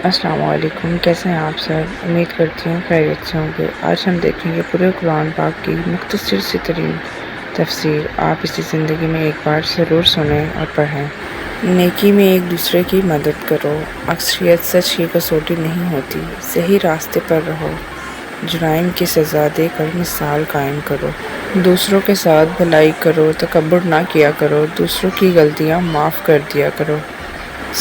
السلام علیکم، کیسے ہیں آپ سب؟ امید کرتی ہوں خیریت سے ہوں گے۔ آج ہم دیکھیں گے پورے قرآن پاک کی مختصر سی ترین تفسیر۔ آپ اسی زندگی میں ایک بار ضرور سنیں اور پڑھیں۔ نیکی میں ایک دوسرے کی مدد کرو، اکثریت سچ کی کسوٹی نہیں ہوتی۔ صحیح راستے پر رہو، جرائم کی سزا دے کر مثال قائم کرو۔ دوسروں کے ساتھ بھلائی کرو، تکبر نہ کیا کرو، دوسروں کی غلطیاں معاف کر دیا کرو۔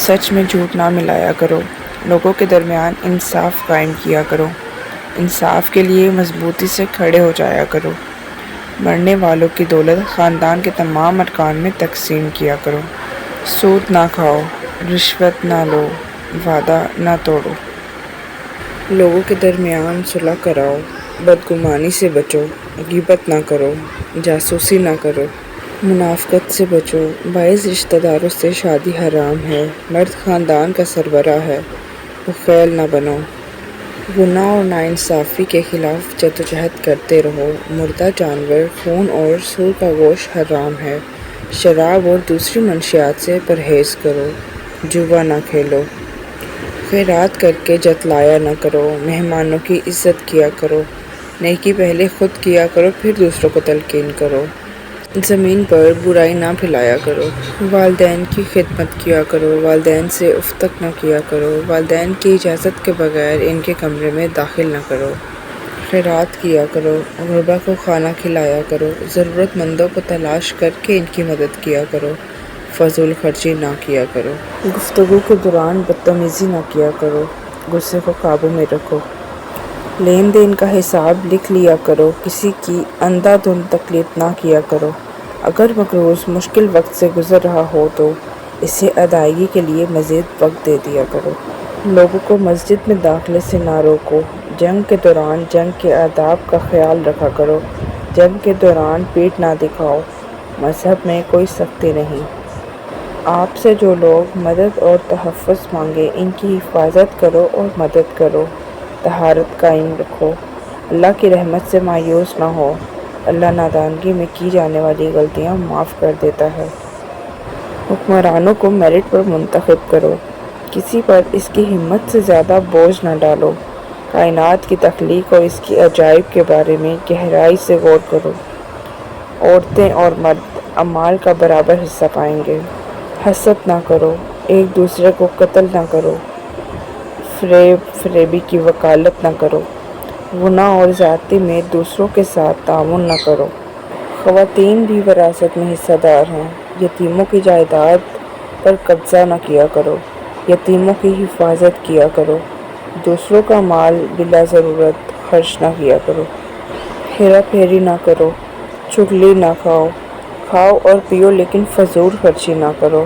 سچ میں جھوٹ نہ ملایا کرو، لوگوں کے درمیان انصاف قائم کیا کرو۔ انصاف کے لیے مضبوطی سے کھڑے ہو جایا کرو۔ مرنے والوں کی دولت خاندان کے تمام ارکان میں تقسیم کیا کرو۔ سود نہ کھاؤ، رشوت نہ لو، وعدہ نہ توڑو۔ لوگوں کے درمیان صلح کراؤ، بدگمانی سے بچو، غیبت نہ کرو، جاسوسی نہ کرو، منافقت سے بچو۔ باعث رشتہ داروں سے شادی حرام ہے، مرد خاندان کا سربراہ ہے، بخیل نہ بنو۔ گناہ اور ناانصافی کے خلاف جدوجہد کرتے رہو۔ مردہ جانور، خون اور سور کا گوشت حرام ہے۔ شراب اور دوسری منشیات سے پرہیز کرو۔ جوا نہ کھیلو۔ خیرات کر کے جتلایا نہ کرو۔ مہمانوں کی عزت کیا کرو۔ نیکی پہلے خود کیا کرو، پھر دوسروں کو تلقین کرو۔ زمین پر برائی نہ پھیلایا کرو۔ والدین کی خدمت کیا کرو۔ والدین سے اف تک نہ کیا کرو۔ والدین کی اجازت کے بغیر ان کے کمرے میں داخل نہ کرو۔ خیرات کیا کرو، غربا کو کھانا کھلایا کرو۔ ضرورت مندوں کو تلاش کر کے ان کی مدد کیا کرو۔ فضول خرچی نہ کیا کرو۔ گفتگو کے دوران بدتمیزی نہ کیا کرو۔ غصے کو قابو میں رکھو۔ لین دین کا حساب لکھ لیا کرو۔ کسی کی اندھا دھند تکلیف نہ کیا کرو۔ اگر مقروض مشکل وقت سے گزر رہا ہو تو اسے ادائیگی کے لیے مزید وقت دے دیا کرو۔ لوگوں کو مسجد میں داخلے سے نہ روکو۔ جنگ کے دوران جنگ کے آداب کا خیال رکھا کرو۔ جنگ کے دوران پیٹھ نہ دکھاؤ۔ مذہب میں کوئی سختی نہیں۔ آپ سے جو لوگ مدد اور تحفظ مانگے ان کی حفاظت کرو اور مدد کرو۔ طہارت قائم رکھو۔ اللہ کی رحمت سے مایوس نہ ہو۔ اللہ نادانگی میں کی جانے والی غلطیاں معاف کر دیتا ہے۔ حکمرانوں کو میرٹ پر منتخب کرو۔ کسی پر اس کی ہمت سے زیادہ بوجھ نہ ڈالو۔ کائنات کی تخلیق اور اس کی عجائب کے بارے میں گہرائی سے غور کرو۔ عورتیں اور مرد اعمال کا برابر حصہ پائیں گے۔ حسد نہ کرو۔ ایک دوسرے کو قتل نہ کرو۔ فریب فریبی کی وکالت نہ کرو۔ گناہ اور زیادتی میں دوسروں کے ساتھ تعاون نہ کرو۔ خواتین بھی وراثت میں حصہ دار ہیں۔ یتیموں کی جائیداد پر قبضہ نہ کیا کرو۔ یتیموں کی حفاظت کیا کرو۔ دوسروں کا مال بلا ضرورت خرچ نہ کیا کرو۔ ہیرا پھیری نہ کرو۔ چغلی نہ کھاؤ۔ کھاؤ اور پیو لیکن فضول خرچی نہ کرو۔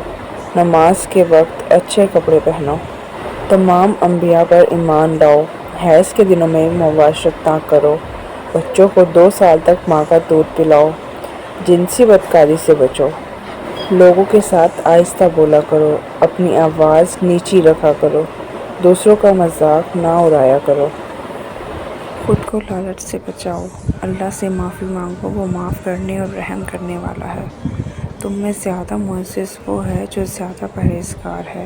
نماز کے وقت اچھے کپڑے پہنو۔ تمام انبیاء پر ایمان لاؤ۔ حیض کے دنوں میں مباشرت نہ کرو۔ بچوں کو 2 سال تک ماں کا دودھ پلاؤ۔ جنسی بدکاری سے بچو۔ لوگوں کے ساتھ آہستہ بولا کرو۔ اپنی آواز نیچی رکھا کرو۔ دوسروں کا مذاق نہ اڑایا کرو۔ خود کو لالچ سے بچاؤ۔ اللہ سے معافی مانگو، وہ معاف کرنے اور رحم کرنے والا ہے۔ تم میں زیادہ معزز وہ ہے جو زیادہ پرہیزگار ہے۔